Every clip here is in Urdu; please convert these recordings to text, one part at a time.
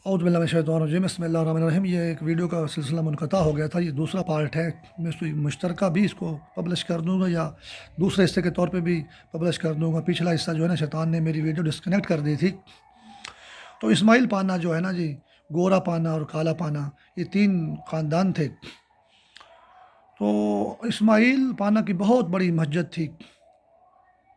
اعوذ باللہ من الشیطان الرجیم بسم اللہ الرحمن الرحیم۔ یہ ایک ویڈیو کا سلسلہ منقطع ہو گیا تھا، یہ دوسرا پارٹ ہے۔ میں اس کو مشترکہ بھی اس کو پبلش کر دوں گا یا دوسرے حصے کے طور پہ بھی پبلش کر دوں گا۔ پچھلا حصہ جو ہے نا، شیطان نے میری ویڈیو ڈسکنیکٹ کر دی تھی۔ تو اسماعیل پانا جو ہے نا جی، گورا پانا اور کالا پانا، یہ تین خاندان تھے۔ تو اسماعیل پانا کی بہت بڑی مسجد تھی،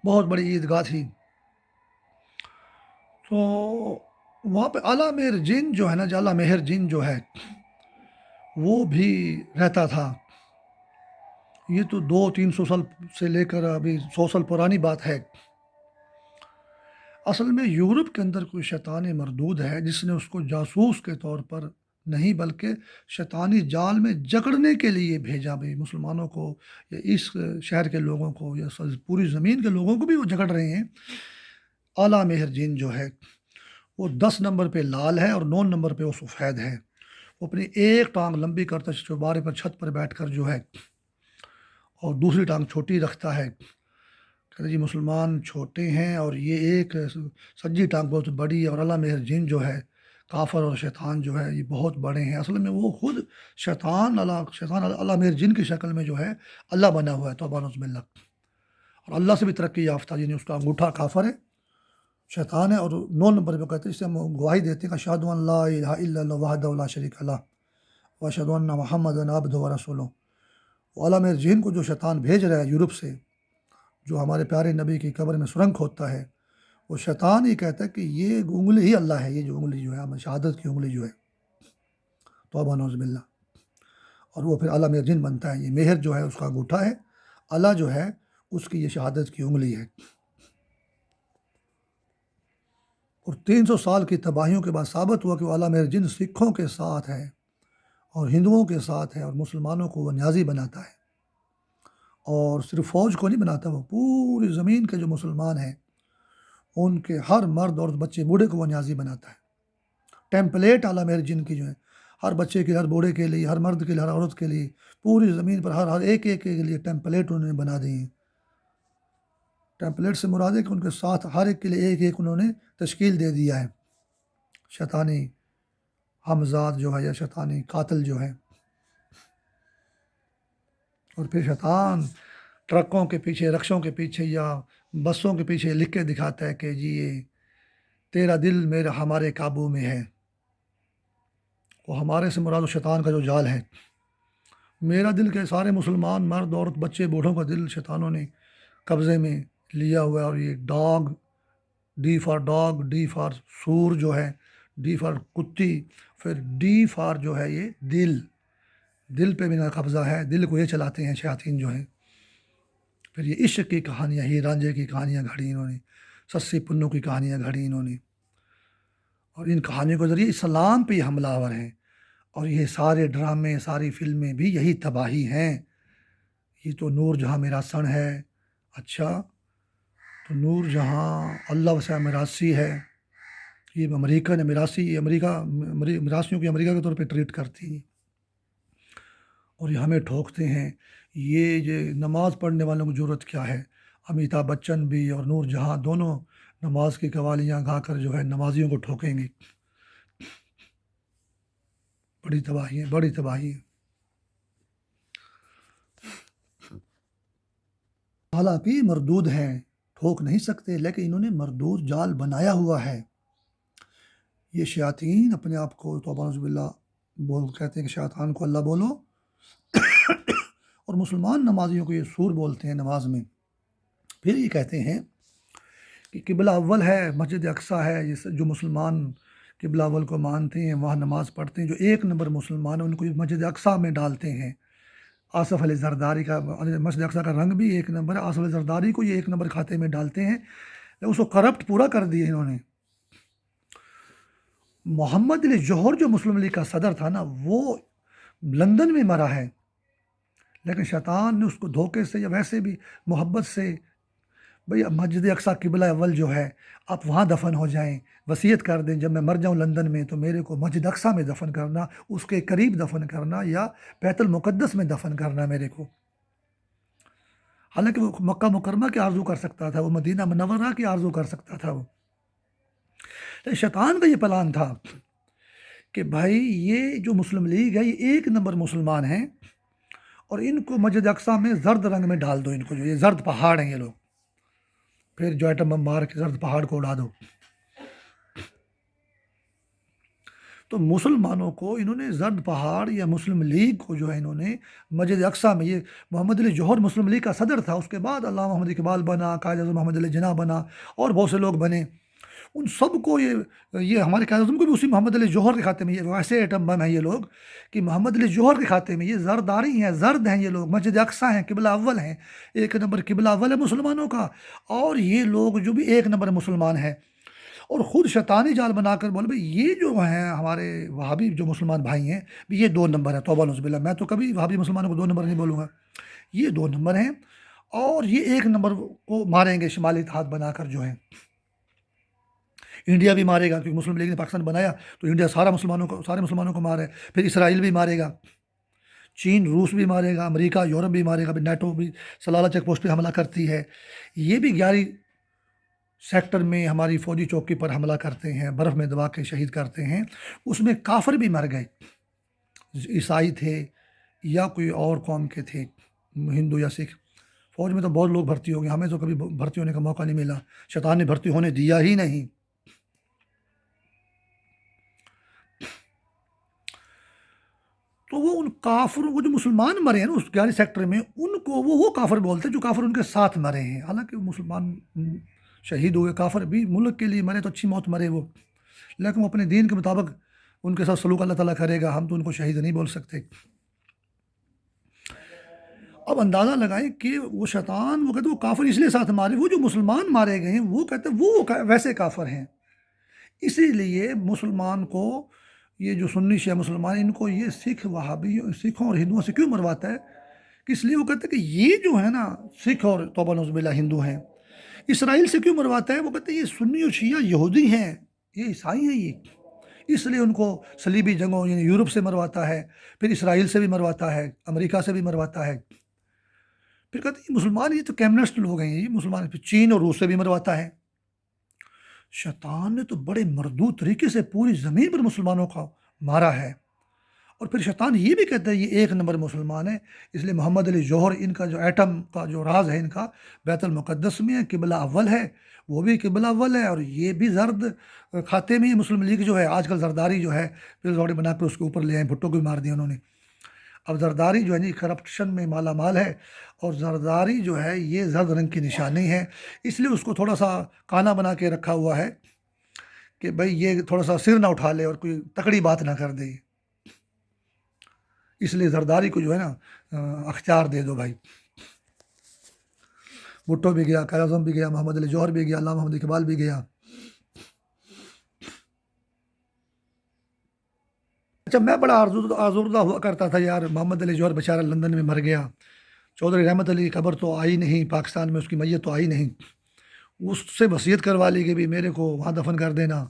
بہت بڑی عیدگاہ تھی۔ تو وہاں پہ اعلیٰ مہر جن جو ہے نا، اعلیٰ مہر جن جو ہے وہ بھی رہتا تھا۔ یہ تو 200-300 سال سے لے کر ابھی 100 سال پرانی بات ہے۔ اصل میں یورپ کے اندر کوئی شیطان مردود ہے جس نے اس کو جاسوس کے طور پر نہیں بلکہ شیطانی جال میں جکڑنے کے لیے بھیجا بھی، مسلمانوں کو یا اس شہر کے لوگوں کو یا پوری زمین کے لوگوں کو بھی وہ جکڑ رہے ہیں۔ اعلیٰ مہر جن جو ہے وہ 10 نمبر پہ لال ہے اور 9 نمبر پہ وہ سفید ہے۔ وہ اپنی ایک ٹانگ لمبی کرتا چوبارے پر چھت پر بیٹھ کر جو ہے، اور دوسری ٹانگ چھوٹی رکھتا ہے۔ کہتے جی مسلمان چھوٹے ہیں اور یہ ایک سجی ٹانگ بہت بڑی ہے، اور اعلیٰ مہر جن جو ہے، کافر اور شیطان جو ہے، یہ بہت بڑے ہیں۔ اصل میں وہ خود شیطان اعلیٰ مہر جن کی شکل میں جو ہے اللہ بنا ہوا ہے، توبہ نعوذ باللہ، اور اللہ سے بھی ترقی یافتہ، یعنی اس کا انگوٹھا کافر ہے، شیطان ہے۔ اور 9 نمبر پہ کہتے ہیں، اس سے ہم گواہی دیتے ہیں کہ اشہد ان لا الہ الا اللہ وحدہ لا شریک لہ واشہد ان محمدا عبدہ ورسولہ۔ اعلیٰ مہر جن کو جو شیطان بھیج رہا ہے یورپ سے، جو ہمارے پیارے نبی کی قبر میں سرنگ کھودتا ہے، وہ شیطان ہی کہتا ہے کہ یہ انگلی ہی اللہ ہے، یہ جو انگلی جو ہے شہادت کی انگلی جو ہے، توبہ نعوذ باللہ، اور وہ پھر اعلیٰ مہر جن بنتا ہے۔ یہ مہر جو ہے اس کا انگوٹھا ہے، اللہ جو ہے اس کی یہ شہادت کی انگلی ہے۔ اور 300 سال کی تباہیوں کے بعد ثابت ہوا کہ وہ اعلیٰ مہر جن سکھوں کے ساتھ ہے اور ہندوؤں کے ساتھ ہے، اور مسلمانوں کو وہ نیازی بناتا ہے، اور صرف فوج کو نہیں بناتا، وہ پوری زمین کے جو مسلمان ہیں ان کے ہر مرد اور بچے بوڑھے کو وہ نیازی بناتا ہے۔ ٹیمپلیٹ اعلیٰ مہر جن کی جو ہے، ہر بچے کے لیے، ہر بوڑھے کے لیے، ہر مرد کے لیے، ہر عورت کے لیے، پوری زمین پر ہر ایک کے لیے ٹیمپلیٹ انہوں نے بنا دیے ہیں۔ ٹیمپلیٹ سے مراد ہے کہ ان کے ساتھ ہر ایک کے لیے ایک انہوں نے تشکیل دے دیا ہے، شیطانی ہمزاد جو ہے یا شیطانی قاتل جو ہے۔ اور پھر شیطان ٹرکوں کے پیچھے، رکشوں کے پیچھے یا بسوں کے پیچھے لکھ کے دکھاتا ہے کہ جی یہ تیرا دل ہمارے قابو میں ہے۔ وہ ہمارے سے مراد شیطان کا جو جال ہے، میرا دل کے سارے مسلمان مرد عورت بچے بوڑھوں کا دل شیطانوں نے قبضے میں لیا ہوا ہے۔ اور یہ dog, D for dog, D for سور جو ہے، ڈی فار کتی، پھر ڈی فار جو ہے یہ دل پہ میرا قبضہ ہے، دل کو یہ چلاتے ہیں شیاطین جو ہیں۔ پھر یہ عشق کی کہانیاں، ہی رانجھے کی کہانیاں گھڑی انہوں نے، سسی پنوں کی کہانیاں گھڑی انہوں نے، اور ان کہانیوں کے ذریعے اسلام پہ یہ حملہ آور ہیں۔ اور یہ سارے ڈرامے، ساری فلمیں بھی یہی تباہی ہیں۔ یہ تو نور جہاں میرا سن ہے، اچھا تو نور جہاں اللہ وسع میراثی ہے، یہ امریکہ نے میراثیوں کی امریکہ کے طور پہ ٹریٹ کرتی ہیں، اور یہ ہمیں ٹھوکتے ہیں۔ یہ نماز پڑھنے والوں کی ضرورت کیا ہے؟ امیتابھ بچن بھی اور نور جہاں دونوں نماز کی قوالیاں گا کر جو ہے نمازیوں کو ٹھوکیں گے۔ بڑی تباہی ہے، بڑی تباہی ہے۔ حالانکہ مردود ہیں، ٹھوک نہیں سکتے، لیکن انہوں نے مردود جال بنایا ہوا ہے۔ یہ شیاطین اپنے آپ کو توبہ نعوذ باللہ کہتے ہیں کہ شیطان کو اللہ بولو، اور مسلمان نمازیوں کو یہ سور بولتے ہیں نماز میں۔ پھر یہ کہتے ہیں کہ قبلہ اول ہے، مسجد اقصیٰ ہے، جو مسلمان قبلہ اول کو مانتے ہیں وہاں نماز پڑھتے ہیں۔ جو 1 نمبر مسلمان ہیں ان کو مسجد اقصیٰ میں ڈالتے ہیں۔ آصف علی زرداری کا مسجد اقصیٰ کا رنگ بھی 1 نمبر ہے، آصف علی زرداری کو یہ 1 نمبر کھاتے میں ڈالتے ہیں، لیکن اس کو کرپٹ پورا کر دیا انہوں نے۔ محمد علی جوہر جو مسلم لیگ کا صدر تھا نا، وہ لندن میں مرا ہے، لیکن شیطان نے اس کو دھوکے سے یا ویسے بھی محبت سے، بھئی مسجد اقصیٰ قبلہ اول جو ہے آپ وہاں دفن ہو جائیں، وصیت کر دیں جب میں مر جاؤں لندن میں تو میرے کو مسجد اقصیٰ میں دفن کرنا، اس کے قریب دفن کرنا، یا بیت المقدس میں دفن کرنا میرے کو۔ حالانکہ وہ مکہ مکرمہ کی آرزو کر سکتا تھا، وہ مدینہ منورہ کی آرزو کر سکتا تھا وہ، لیکن شیطان کا یہ پلان تھا کہ بھائی یہ جو مسلم لیگ ہے یہ ایک نمبر مسلمان ہیں، اور ان کو مسجد اقصیٰ میں زرد رنگ میں ڈال دو، ان کو جو یہ زرد پہاڑ ہیں یہ لوگ، پھر جو ایٹم بم مار کے زرد پہاڑ کو اڑا دو۔ تو مسلمانوں کو انہوں نے زرد پہاڑ یا مسلم لیگ کو جو ہے انہوں نے مسجد اقصیٰ میں، یہ محمد علی جوہر مسلم لیگ کا صدر تھا، اس کے بعد علامہ محمد اقبال بنا، قائد اعظم محمد علی جناح بنا، اور بہت سے لوگ بنے، ان سب کو یہ ہمارے قائد اعظم کو بھی اسی محمد علی جوہر کے کھاتے میں، یہ ویسے ایٹم بم ہیں یہ لوگ کہ محمد علی جوہر کے کھاتے میں، یہ زرداری ہیں، زرد ہیں یہ لوگ، مسجد اقصیٰ ہیں، قبلہ اول ہیں، ایک نمبر قبلہ اول ہے مسلمانوں کا، اور یہ لوگ جو بھی ایک نمبر مسلمان ہیں، اور خود شیطانی جال بنا کر بولے بھائی یہ جو ہیں ہمارے وہابی جو مسلمان بھائی ہیں بھی یہ 2 نمبر ہیں۔ توبہ نعوذ باللہ، میں تو کبھی وہابی مسلمانوں کو 2 نمبر نہیں بولوں گا، یہ 2 نمبر ہیں، اور یہ 1 نمبر کو ماریں گے شمالی اتحاد بنا کر جو ہے۔ انڈیا بھی مارے گا، کیونکہ مسلم لیگ نے پاکستان بنایا تو انڈیا سارے مسلمانوں کو مارے، پھر اسرائیل بھی مارے گا، چین روس بھی مارے گا، امریکہ یورپ بھی مارے گا، پھر نیٹو بھی سلالہ چیک پوسٹ پہ حملہ کرتی ہے، یہ بھی 11 سیکٹر میں ہماری فوجی چوکی پر حملہ کرتے ہیں، برف میں دبا کے شہید کرتے ہیں، اس میں کافر بھی مر گئے، عیسائی تھے یا کوئی اور قوم کے تھے، ہندو یا سکھ۔ فوج میں تو بہت لوگ بھرتی ہو گئے، ہمیں تو کبھی بھرتی ہونے کا موقع نہیں ملا، شیطان نے بھرتی ہونے دیا ہی نہیں۔ تو وہ ان کافروں کو جو مسلمان مرے ہیں نا اس 11 سیکٹر میں، ان کو وہ کافر بولتے ہیں جو کافر ان کے ساتھ مرے ہیں، حالانکہ مسلمان شہید ہوئے، کافر بھی ملک کے لیے مرے تو اچھی موت مرے وہ، لیکن وہ اپنے دین کے مطابق ان کے ساتھ سلوک اللہ تعالیٰ کرے گا، ہم تو ان کو شہید نہیں بول سکتے۔ اب اندازہ لگائیں کہ وہ شیطان، وہ کہتے ہیں وہ کافر اس لیے ساتھ مارے، وہ جو مسلمان مارے گئے ہیں وہ کہتے ہیں وہ ویسے کافر ہیں، اسی لیے مسلمان کو یہ جو سنی شیعہ مسلمان ان کو یہ سکھ وہابی سکھوں اور ہندوؤں سے کیوں مرواتا ہے کہ اس لیے وہ کہتے ہیں کہ یہ جو ہے نا سکھ اور توبہ نعوذ باللہ ہندو ہیں، اسرائیل سے کیوں مرواتا ہے، وہ کہتے ہیں یہ سنی اور شیعہ یہودی ہیں، یہ عیسائی ہیں، یہ اس لیے ان کو صلیبی جنگوں یعنی یورپ سے مرواتا ہے، پھر اسرائیل سے بھی مرواتا ہے، امریکہ سے بھی مرواتا ہے، پھر کہتے ہیں مسلمان یہ تو کمیونسٹ لوگ ہیں، یہ مسلمان پھر چین اور روس سے بھی مرواتا ہے۔ شیطان نے تو بڑے مردود طریقے سے پوری زمین پر مسلمانوں کا مارا ہے، اور پھر شیطان یہ بھی کہتا ہے یہ 1 نمبر مسلمان ہے، اس لیے محمد علی جوہر ان کا جو ایٹم کا جو راز ہے ان کا بیت المقدس میں ہے، قبلہ اول ہے، وہ بھی قبلہ اول ہے، اور یہ بھی زرد کھاتے میں مسلم لیگ جو ہے، آج کل زرداری جو ہے پھر روڑے بنا کے اس کے اوپر لے آئے، بھٹو کو بھی مار دیا انہوں نے۔ اب زرداری جو ہے نہیں کرپشن میں مالا مال ہے، اور زرداری جو ہے یہ زرد رنگ کی نشانی ہے، اس لیے اس کو تھوڑا سا کانا بنا کے رکھا ہوا ہے کہ بھائی یہ تھوڑا سا سر نہ اٹھا لے اور کوئی تکڑی بات نہ کر دے، اس لیے زرداری کو جو ہے نا اختیار دے دو بھائی۔ بھٹو بھی گیا، قائد اعظم بھی گیا، محمد علی جوہر بھی گیا، علامہ محمد اقبال بھی گیا۔ اچھا، میں بڑا آزردہ ہوا کرتا تھا یار، محمد علی جوہر بیچارہ لندن میں مر گیا، چودھری رحمت علی کی قبر تو آئی نہیں پاکستان میں، اس کی میت تو آئی نہیں، اس سے وصیت کروا لی کہ بھی میرے کو وہاں دفن کر دینا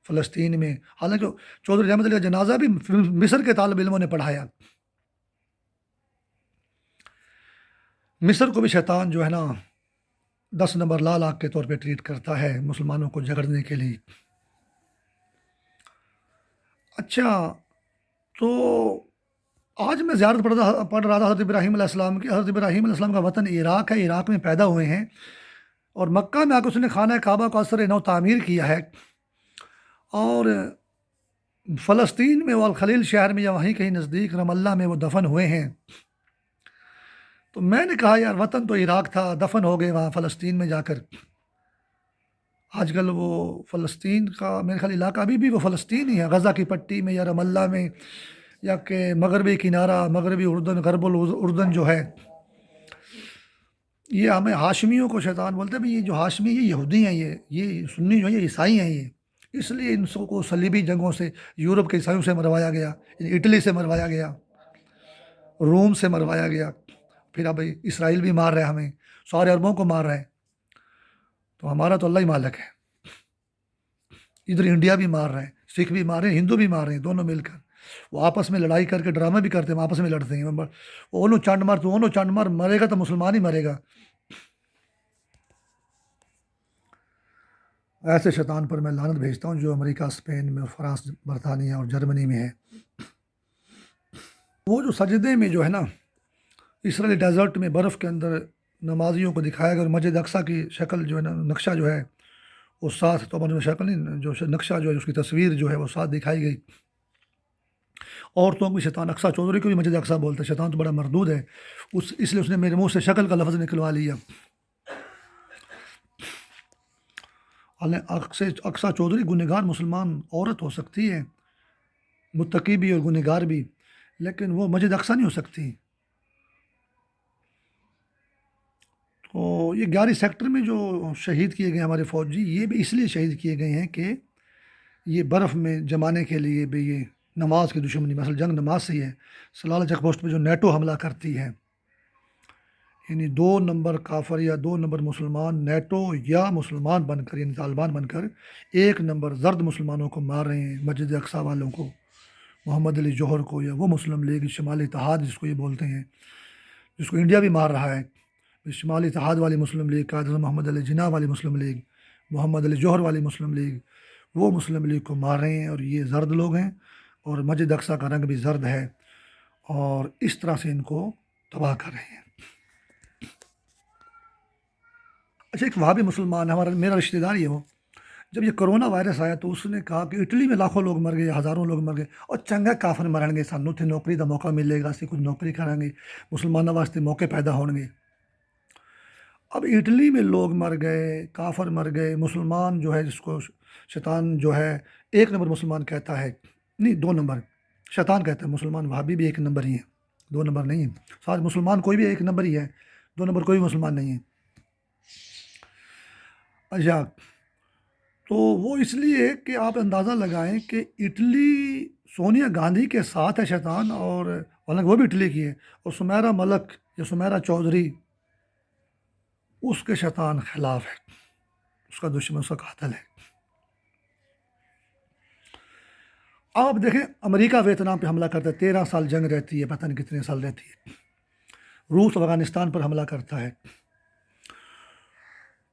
فلسطین میں، حالانکہ چودھری رحمت علی کا جنازہ بھی مصر کے طالب علموں نے پڑھایا۔ مصر کو بھی شیطان جو ہے نا 10 نمبر لال آگ کے طور پہ ٹریٹ کرتا ہے مسلمانوں کو جھگڑنے کے لیے۔ اچھا، تو آج میں زیارت پڑھ رہا تھا حضرت ابراہیم علیہ السلام کی۔ حضرت ابراہیم علیہ السلام کا وطن عراق ہے، عراق میں پیدا ہوئے ہیں، اور مکہ میں آ کے اس نے خانہ کعبہ کو اثر نو تعمیر کیا ہے، اور فلسطین میں وہ الخلیل شہر میں یا وہیں کہیں نزدیک رام اللہ میں وہ دفن ہوئے ہیں۔ تو میں نے کہا یار وطن تو عراق تھا، دفن ہو گئے وہاں فلسطین میں جا کر۔ آج کل وہ فلسطین کا میرے خیال علاقہ ابھی بھی وہ فلسطین ہی ہے، غزہ کی پٹی میں یا رام اللہ میں، یا کہ مغربی کنارہ مغربی اردن، غرب الاردن جو ہے، یہ ہمیں ہاشمیوں کو شیطان بولتے ہیں، یہ جو ہاشمی یہ یہودی ہیں، یہ سنی جو ہیں یہ عیسائی ہیں، یہ اس لیے ان سب کو صلیبی جنگوں سے یورپ کے عیسائیوں سے مروایا گیا، اٹلی سے مروایا گیا، روم سے مروایا گیا، پھر اب اسرائیل بھی مار رہا ہے ہمیں، سارے عربوں کو مار رہا ہے، تو ہمارا تو اللہ ہی مالک ہے۔ ادھر انڈیا بھی مار رہا ہے، سکھ بھی مار رہے ہیں، ہندو بھی مار رہے ہیں، دونوں مل کر وہ آپس میں لڑائی کر کے ڈرامے بھی کرتے ہیں، آپس میں لڑتے ہیں، اونو چانڈ مار تو اونو چانڈ مار، مرے گا تو مسلمان ہی مرے گا۔ ایسے شیطان پر میں لعنت بھیجتا ہوں جو امریکہ، اسپین میں اور فرانس، برطانیہ اور جرمنی میں ہے۔ وہ جو سجدے میں جو ہے نا، اسرائیلی ڈیزرٹ میں برف کے اندر نمازیوں کو دکھایا گیا، اور مسجد اقصیٰ کی شکل جو ہے نا، نقشہ جو ہے وہ ساتھ، تو شکل نہیں، جو نقشہ جو ہے اس کی تصویر جو ہے وہ ساتھ دکھائی گئی۔ عورتوں کو بھی شیطان، اقصیٰ چودھری کو بھی مسجد اقصیٰ بولتے ہیں، شیطان تو بڑا مردود ہے، اس لیے اس نے میرے منہ سے شکل کا لفظ نکلوا لیا۔ اقصیٰ چودھری گنہگار مسلمان عورت ہو سکتی ہے، متقی بھی اور گنہگار بھی، لیکن وہ مسجد اقصیٰ نہیں ہو سکتی۔ تو یہ 11 سیکٹر میں جو شہید کیے گئے ہمارے فوجی، یہ بھی اس لیے شہید کیے گئے ہیں کہ یہ برف میں جمانے کے لیے بھی یہ نماز کی دشمنی، مثلا جنگ نماز سے ہی ہے۔ سلالہ چیک پوسٹ پہ جو نیٹو حملہ کرتی ہے، یعنی 2 نمبر کافر یا 2 نمبر مسلمان نیٹو یا مسلمان بن کر، یعنی طالبان بن کر 1 نمبر زرد مسلمانوں کو مار رہے ہیں، مسجد اقصیٰ والوں کو، محمد علی جوہر کو، یا وہ مسلم لیگ شمالی اتحاد جس کو یہ بولتے ہیں، جس کو انڈیا بھی مار رہا ہے، شمالی اتحاد والی مسلم لیگ، قائد اعظم محمد علی جناح والی مسلم لیگ، محمد علی جوہر والی مسلم لیگ، وہ مسلم لیگ کو مار رہے ہیں، اور یہ زرد لوگ ہیں، اور مسجد اقصیٰ کا رنگ بھی زرد ہے، اور اس طرح سے ان کو تباہ کر رہے ہیں۔ اچھا، ایک وہابی مسلمان ہے، میرا رشتہ دار ہی ہے وہ، جب یہ کرونا وائرس آیا تو اس نے کہا کہ اٹلی میں لاکھوں لوگ مر گئے، ہزاروں لوگ مر گئے، اور چنگا کافر مرن گے، سانوں تے نوکری دا موقع ملے گا، اسی کچھ نوکری کریں گے، مسلمانوں واسطے موقع پیدا ہون گے۔ اب اٹلی میں لوگ مر گئے، کافر مر گئے، مسلمان جو ہے، جس کو شیطان جو ہے 1 نمبر مسلمان کہتا ہے، نہیں 2 نمبر شیطان کہتا ہے، مسلمان وہابی بھی 1 نمبر ہی ہیں، 2 نمبر نہیں ہیں، ساتھ مسلمان کوئی بھی 1 نمبر ہی ہے، 2 نمبر کوئی مسلمان نہیں ہے۔ اچھا، تو وہ اس لیے کہ آپ اندازہ لگائیں کہ اٹلی سونیا گاندھی کے ساتھ ہے شیطان، اور حالانکہ وہ بھی اٹلی کی ہے، اور سمیرا ملک یا سمیرا چودھری اس کے شیطان خلاف ہے، اس کا دشمن، اس کا قاتل ہے۔ آپ دیکھیں، امریکہ ویتنام پہ حملہ کرتا ہے، 13 سال جنگ رہتی ہے، پتہ نہیں کتنے سال رہتی ہے۔ روس افغانستان پر حملہ کرتا ہے۔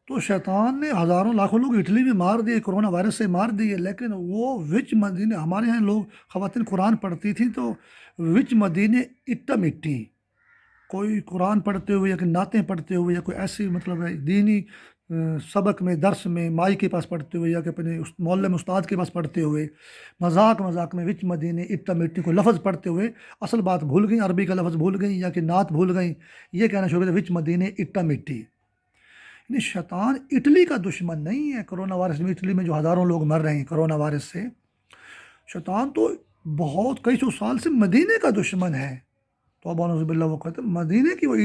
تو شیطان نے ہزاروں لاکھوں لوگ اٹلی میں مار دیے، کرونا وائرس سے مار دیے، لیکن وہ وچ مدینے، ہمارے یہاں لوگ خواتین قرآن پڑھتی تھیں تو وچ مدینے اٹا مٹی، کوئی قرآن پڑھتے ہوئے یا کہ نعتیں پڑھتے ہوئے یا کوئی ایسی مطلب دینی سبق میں، درس میں، مائی کے پاس پڑھتے ہوئے یا کہ اپنے محلے میں استاد کے پاس پڑھتے ہوئے، مذاق میں وچ مدینے اٹا مٹی کو لفظ پڑھتے ہوئے اصل بات بھول گئیں، عربی کا لفظ بھول گئیں یا کہ نعت بھول گئیں، یہ کہنا شروع کیا وچ مدینے اٹا مٹی۔ یعنی شیطان اٹلی کا دشمن نہیں ہے۔ کرونا وائرس میں اٹلی میں جو ہزاروں لوگ مر رہے ہیں کرونا وائرس سے، شیطان تو بہت کئی سو سال سے مدینے کا دشمن ہے۔ تو اب باللہ وہ کہتے ہیں مدینے کی وہ